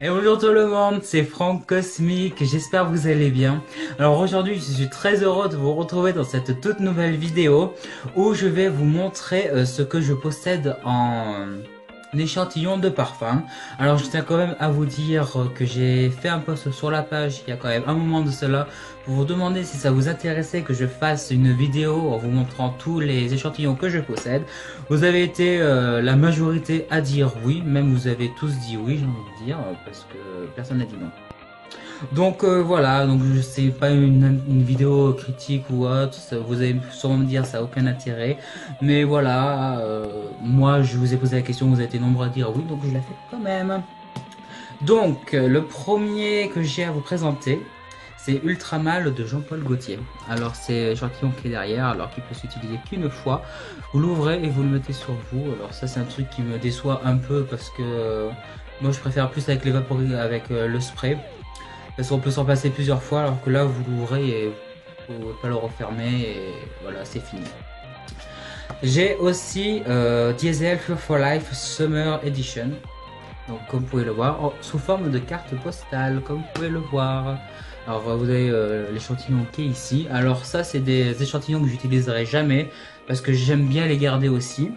Et bonjour tout le monde, c'est Franck Cosmique, j'espère que vous allez bien. Alors aujourd'hui, je suis très heureux de vous retrouver dans cette toute nouvelle vidéo où je vais vous montrer ce que je possède en échantillon de parfum. Alors je tiens quand même à vous dire que j'ai fait un post sur la page il y a quand même un moment de cela pour vous demander si ça vous intéressait que je fasse une vidéo en vous montrant tous les échantillons que je possède. Vous avez été la majorité à dire oui, même vous avez tous dit oui, j'ai envie de dire, parce que personne n'a dit non. Donc voilà, donc je sais pas une vidéo critique ou autre, vous allez sûrement me dire ça n'a aucun intérêt, mais voilà, moi je vous ai posé la question, vous avez été nombreux à dire oui, donc je la fais quand même. Donc le premier que j'ai à vous présenter, c'est Ultramal de Jean-Paul Gaultier. Alors c'est l'échantillon qui est derrière, alors qu'il peut s'utiliser qu'une fois. Vous l'ouvrez et vous le mettez sur vous. Alors ça c'est un truc qui me déçoit un peu parce que moi je préfère plus avec les avec le spray. Parce qu'on peut s'en passer plusieurs fois alors que là vous l'ouvrez et vous ne pouvez pas le refermer et voilà c'est fini. J'ai aussi Diesel Fuel for Life Summer Edition. Donc comme vous pouvez le voir, sous forme de carte postale, comme vous pouvez le voir. Alors vous avez l'échantillon qui est ici. Alors ça c'est des échantillons que j'utiliserai jamais parce que j'aime bien les garder aussi.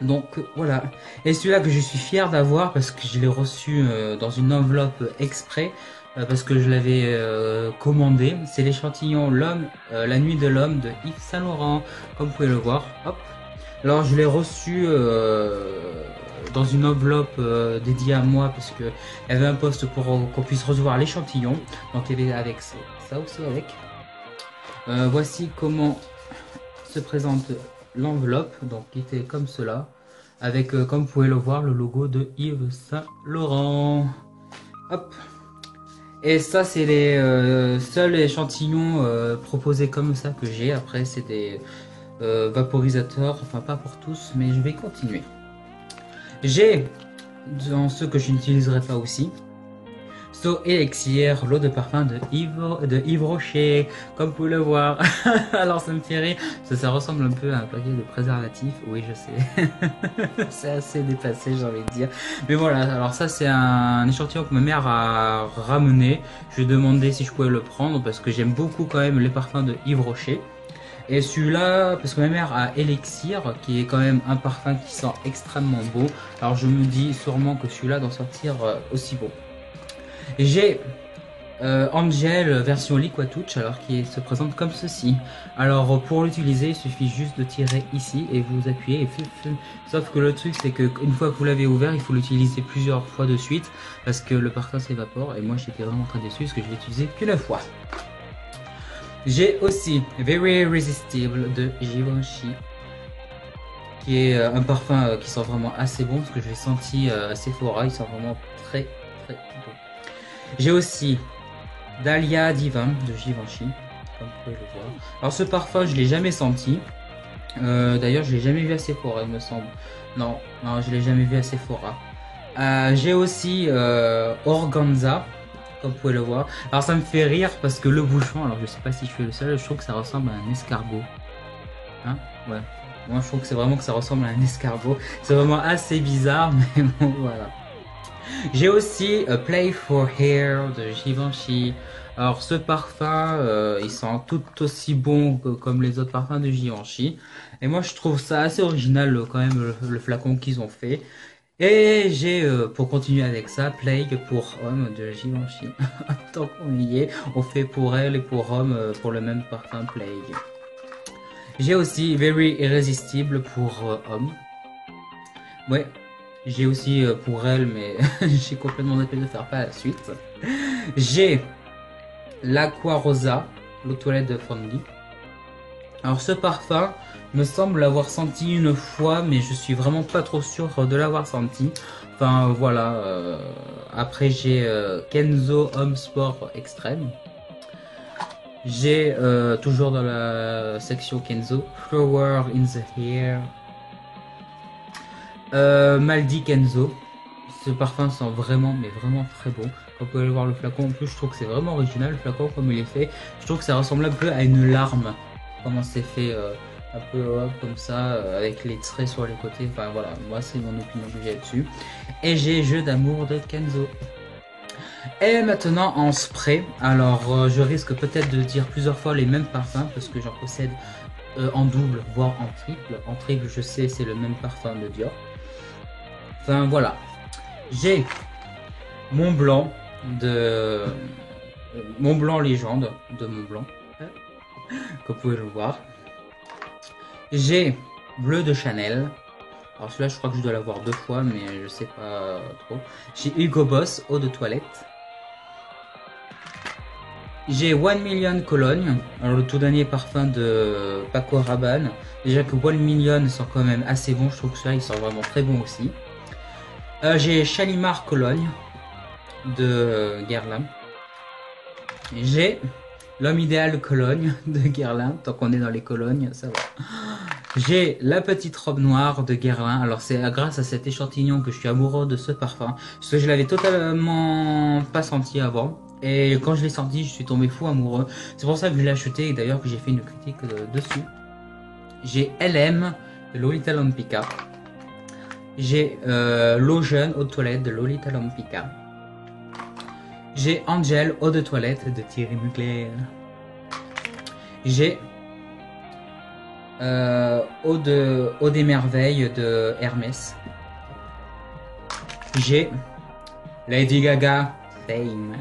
Donc voilà. Et celui-là que je suis fier d'avoir parce que je l'ai reçu dans une enveloppe exprès parce que je l'avais commandé. C'est l'échantillon L'homme, la nuit de l'homme de Yves Saint Laurent, comme vous pouvez le voir. Hop. Alors je l'ai reçu dans une enveloppe dédiée à moi parce que il y avait un poste pour qu'on puisse recevoir l'échantillon. Donc il y avait avec ça aussi avec. Voici comment se présente l'enveloppe, donc qui était comme cela, avec comme vous pouvez le voir le logo de Yves Saint Laurent. Hop. Et ça c'est les seuls échantillons proposés comme ça que j'ai. Après c'est des vaporisateurs, enfin pas pour tous, mais je vais continuer. J'ai, dans ceux que je n'utiliserai pas aussi, So Elixir, l'eau de parfum de Yves Rocher, comme vous pouvez le voir. Alors ça me fait rire, parce que ça ressemble un peu à un paquet de préservatifs, oui je sais. C'est assez déplacé j'ai envie de dire. Mais voilà, alors ça c'est un échantillon que ma mère a ramené. Je lui ai demandé si je pouvais le prendre, parce que j'aime beaucoup quand même les parfums de Yves Rocher. Et celui-là, parce que ma mère a Elixir, qui est quand même un parfum qui sent extrêmement beau. Alors je me dis sûrement que celui-là doit sortir aussi beau. J'ai Angel version Liquid Touch, alors qui se présente comme ceci. Alors pour l'utiliser, il suffit juste de tirer ici et vous appuyez et sauf que le truc c'est que une fois que vous l'avez ouvert, il faut l'utiliser plusieurs fois de suite parce que le parfum s'évapore et moi j'étais vraiment très déçu parce que je l'ai utilisé qu'une fois. J'ai aussi Very Irresistible de Givenchy, qui est un parfum qui sent vraiment assez bon parce que je l'ai senti à Sephora, il sent vraiment très très bon. J'ai aussi Dahlia Divin de Givenchy, comme vous pouvez le voir. Alors ce parfum je l'ai jamais senti, d'ailleurs je l'ai jamais vu à Sephora il me semble. Non, non je l'ai jamais vu à Sephora. J'ai aussi Organza, comme vous pouvez le voir. Alors ça me fait rire parce que le bouchon, alors je sais pas si je suis le seul, je trouve que ça ressemble à un escargot. Hein? Ouais. Moi je trouve que c'est vraiment que ça ressemble à un escargot. C'est vraiment assez bizarre, mais bon voilà. J'ai aussi Play for Hair de Givenchy. Alors ce parfum, il sent tout aussi bon comme les autres parfums de Givenchy. Et moi je trouve ça assez original quand même le flacon qu'ils ont fait. Et j'ai, pour continuer avec ça, Plague pour homme de Givenchy. Tant qu'on y est, on fait pour elle et pour homme pour le même parfum Plague. J'ai aussi Very Irrésistible pour homme. Ouais, j'ai aussi pour elle, mais j'ai complètement zappé de faire pas la suite. J'ai l'Aqua Rosa, l'eau toilette de Fondy. Alors ce parfum me semble l'avoir senti une fois, mais je suis vraiment pas trop sûr de l'avoir senti. Enfin voilà. Après j'ai Kenzo Home Sport Extreme. J'ai toujours dans la section Kenzo Flower in the Hair. Maldi Kenzo. Ce parfum sent vraiment, mais vraiment très bon. Comme vous pouvez le voir le flacon, en plus je trouve que c'est vraiment original le flacon comme il est fait. Je trouve que ça ressemble un peu à une larme. Comment c'est fait un peu comme ça, avec les traits sur les côtés. Enfin voilà, moi c'est mon opinion que j'ai là-dessus. Et j'ai Jeu d'amour de Kenzo. Et maintenant en spray, alors je risque peut-être de dire plusieurs fois les mêmes parfums parce que j'en possède en double, voire en triple. En triple, je sais, c'est le même parfum de Dior. Enfin voilà, j'ai Mont Blanc de Mont Blanc Légende de Mont Blanc, comme vous pouvez le voir. J'ai Bleu de Chanel. Alors celui-là, je crois que je dois l'avoir 2 fois, mais je sais pas trop. J'ai Hugo Boss Eau de Toilette. J'ai 1 Million Cologne, alors le tout dernier parfum de Paco Rabanne. Déjà que 1 Million sent quand même assez bon, je trouve que celui-là il sent vraiment très bon aussi. J'ai Shalimar Cologne de Guerlain. J'ai L'Homme Idéal Cologne de Guerlain, tant qu'on est dans les colognes, ça va. J'ai La Petite Robe Noire de Guerlain, alors c'est grâce à cet échantillon que je suis amoureux de ce parfum, parce que je l'avais totalement pas senti avant. Et quand je l'ai senti, je suis tombé fou amoureux. C'est pour ça que je l'ai acheté et d'ailleurs que j'ai fait une critique dessus. J'ai LM de Lolita Lempicka. J'ai L'eau jeune eau de toilette de Lolita Lempicka. J'ai Angel eau de toilette de Thierry Mugler. J'ai eau des merveilles de Hermès. J'ai Lady Gaga Fame.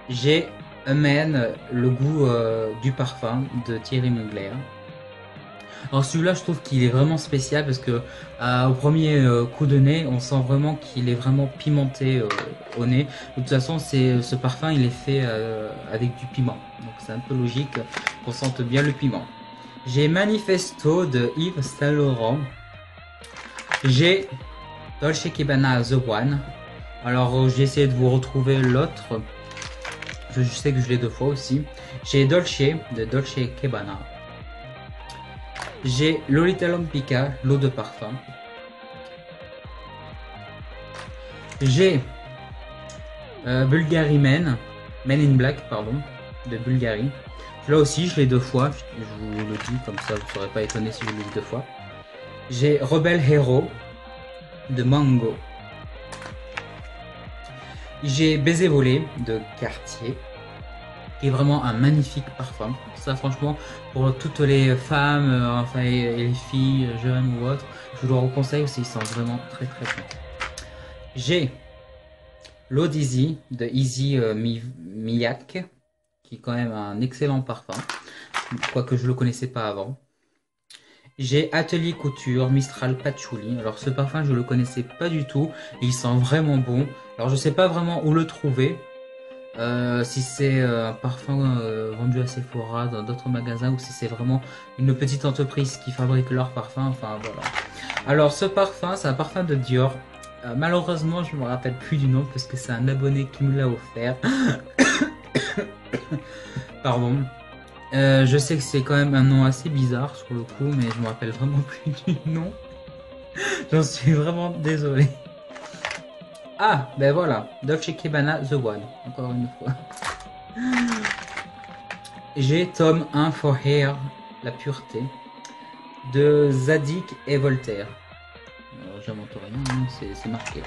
J'ai Amen, le goût du parfum de Thierry Mugler. Alors celui-là, je trouve qu'il est vraiment spécial parce que au premier coup de nez, on sent vraiment qu'il est vraiment pimenté au nez. De toute façon, ce parfum, il est fait avec du piment. Donc c'est un peu logique qu'on sente bien le piment. J'ai Manifesto de Yves Saint Laurent. J'ai Dolce Gabbana The One. Alors j'ai essayé de vous retrouver l'autre. Je sais que je l'ai 2 fois aussi. J'ai Dolce de Dolce Gabbana. J'ai Lolita Lempicka, l'eau de parfum. J'ai Bulgari Men in Black, pardon, de Bulgari. Là aussi, je l'ai 2 fois, je vous le dis, comme ça vous ne serez pas étonné si je l'ai 2 fois. J'ai Rebel Hero de Mango. J'ai Baiser volé de Cartier, qui est vraiment un magnifique parfum. Ça, franchement, pour toutes les femmes, enfin, et les filles, jeunes ou autres, je vous le conseille parce qu'il sent vraiment très très bon. J'ai l'eau d'Easy de Easy Miyak, qui est quand même un excellent parfum, quoique je le connaissais pas avant. J'ai Atelier Couture Mistral Patchouli. Alors ce parfum, je le connaissais pas du tout, et il sent vraiment bon. Alors je sais pas vraiment où le trouver. Si c'est un parfum vendu à Sephora, dans d'autres magasins, ou si c'est vraiment une petite entreprise qui fabrique leur parfum, enfin voilà. Alors ce parfum, c'est un parfum de Dior. Malheureusement, je me rappelle plus du nom parce que c'est un abonné qui me l'a offert. Pardon. Je sais que c'est quand même un nom assez bizarre sur le coup, mais je me rappelle vraiment plus du nom. J'en suis vraiment désolé. Ah, ben voilà, Dolce Gabbana The One, encore une fois. J'ai tome 1 for Hair, la pureté, de Zadig et Voltaire. Alors j'invente rien, c'est marqué.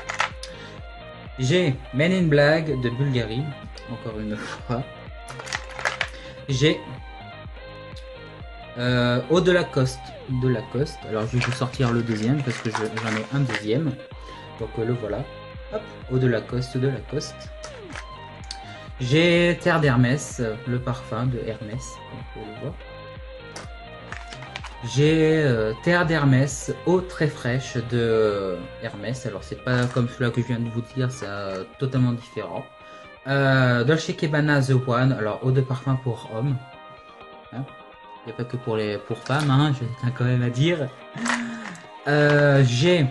J'ai Men in Black de Bulgari, encore une fois. J'ai Eau de Lacoste, alors je vais vous sortir le deuxième parce que j'en ai un deuxième. Donc le voilà. Hop, Eau de Lacoste, J'ai Terre d'Hermès, le parfum de Hermès, comme vous pouvez le voir. J'ai Terre d'Hermès, eau très fraîche de Hermès. Alors c'est pas comme celui-là que je viens de vous dire, c'est totalement différent. Dolce Gabbana The One, alors eau de parfum pour hommes. Hein, il n'y a pas que pour femmes, hein, je tiens quand même à dire. J'ai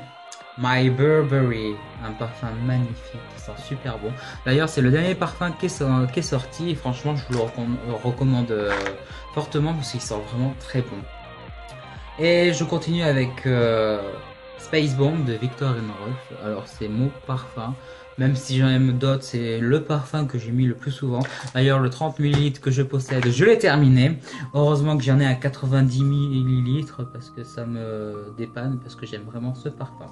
My Burberry, un parfum magnifique, qui sent super bon. D'ailleurs, c'est le dernier parfum qui est sorti et franchement, je vous le recommande fortement parce qu'il sent vraiment très bon. Et je continue avec Space Bomb de Viktor & Rolf. Alors, c'est mon parfum. Même si j'en aime d'autres, c'est le parfum que j'ai mis le plus souvent. D'ailleurs, le 30 ml que je possède, je l'ai terminé. Heureusement que j'en ai à 90 ml parce que ça me dépanne, parce que j'aime vraiment ce parfum.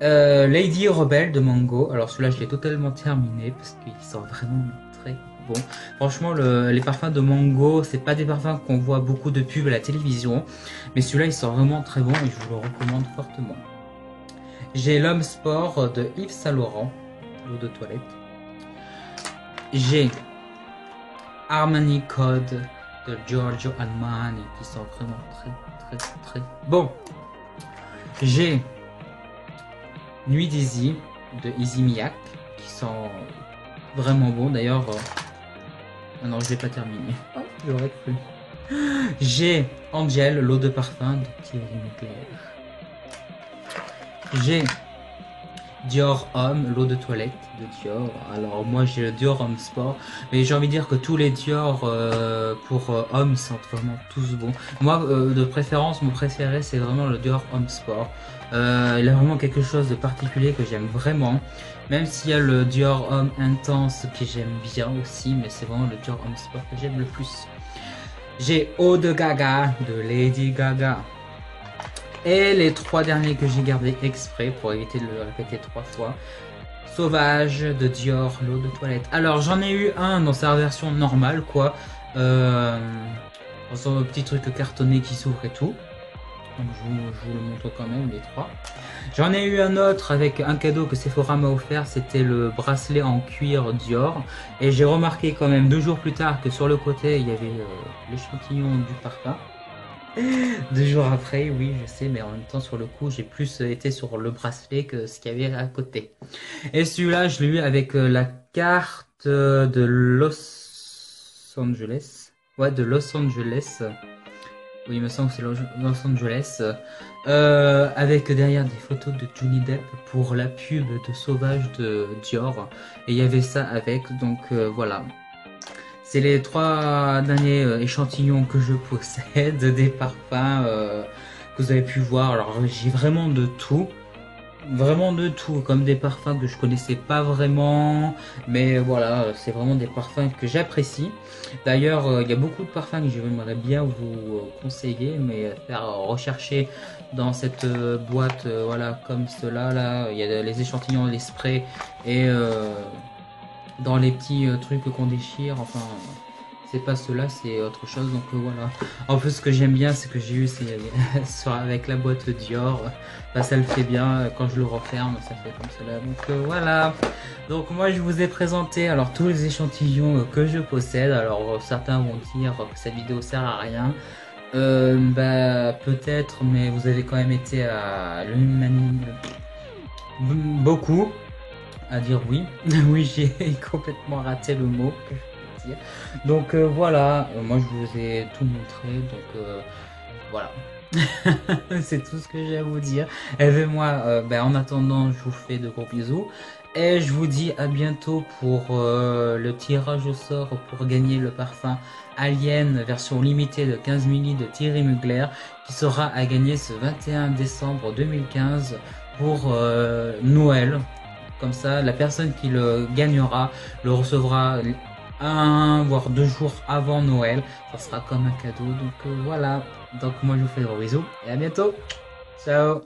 Lady Rebelle de Mango. Alors celui-là, je l'ai totalement terminé parce qu'il sort vraiment très bon. Franchement, les parfums de Mango, c'est pas des parfums qu'on voit beaucoup de pubs à la télévision, mais celui-là, il sort vraiment très bon et je vous le recommande fortement. J'ai l'Homme Sport de Yves Saint Laurent, l'eau de toilette. J'ai Armani Code de Giorgio Armani qui sent vraiment très bon. J'ai Nuit d'Easy de Easy Miak qui sent vraiment bon. D'ailleurs, non, je l'ai pas terminé. Oh, j'aurais cru. J'ai Angel, l'eau de parfum de Thierry Mugler. J'ai Dior Homme, l'eau de toilette de Dior. Alors moi j'ai le Dior Homme Sport, mais j'ai envie de dire que tous les Dior pour hommes sentent vraiment tous bons. Moi de préférence, mon préféré c'est vraiment le Dior Homme Sport. Il a vraiment quelque chose de particulier que j'aime vraiment. Même s'il y a le Dior Homme Intense que j'aime bien aussi, mais c'est vraiment le Dior Homme Sport que j'aime le plus. J'ai Eau de Gaga de Lady Gaga. Et les trois derniers que j'ai gardés exprès pour éviter de le répéter 3 fois. Sauvage de Dior, l'eau de toilette. Alors j'en ai eu un dans sa version normale quoi. Dans un petit truc cartonné qui s'ouvre et tout. Donc je vous le montre quand même les trois. J'en ai eu un autre avec un cadeau que Sephora m'a offert. C'était le bracelet en cuir Dior. Et j'ai remarqué quand même 2 jours plus tard que sur le côté il y avait l'échantillon du parfum. 2 jours après, oui, je sais, mais en même temps, sur le coup, j'ai plus été sur le bracelet que ce qu'il y avait à côté. Et celui-là, je l'ai eu avec la carte de Los Angeles. Ouais, de Los Angeles. Oui, il me semble que c'est Los Angeles. Avec derrière des photos de Johnny Depp pour la pub de Sauvage de Dior. Et il y avait ça avec, donc voilà. C'est les 3 derniers échantillons que je possède, des parfums que vous avez pu voir. Alors j'ai vraiment de tout, comme des parfums que je connaissais pas vraiment, mais voilà, c'est vraiment des parfums que j'apprécie. D'ailleurs, il y a beaucoup de parfums que j'aimerais bien vous conseiller, mais faire rechercher dans cette boîte, voilà, comme cela là, il y a les échantillons, les sprays et dans les petits trucs qu'on déchire, enfin c'est pas cela, c'est autre chose, donc voilà. En plus ce que j'aime bien c'est que j'ai eu c'est avec la boîte Dior, bah, ça le fait bien, quand je le referme ça fait comme cela, donc voilà. Donc moi je vous ai présenté alors tous les échantillons que je possède. Alors certains vont dire que cette vidéo sert à rien, bah peut-être, mais vous avez quand même été à l'unanimité beaucoup à dire oui. Oui, j'ai complètement raté le mot que je voulais dire. Donc voilà, moi je vous ai tout montré, donc voilà. C'est tout ce que j'ai à vous dire. Et moi, en attendant, je vous fais de gros bisous. Et je vous dis à bientôt pour le tirage au sort pour gagner le parfum Alien version limitée de 15 ml de Thierry Mugler qui sera à gagner ce 21 décembre 2015 pour Noël. Comme ça, la personne qui le gagnera le recevra 1 voire 2 jours avant Noël. Ça sera comme un cadeau. Donc voilà. Donc moi je vous fais de gros bisous et à bientôt. Ciao.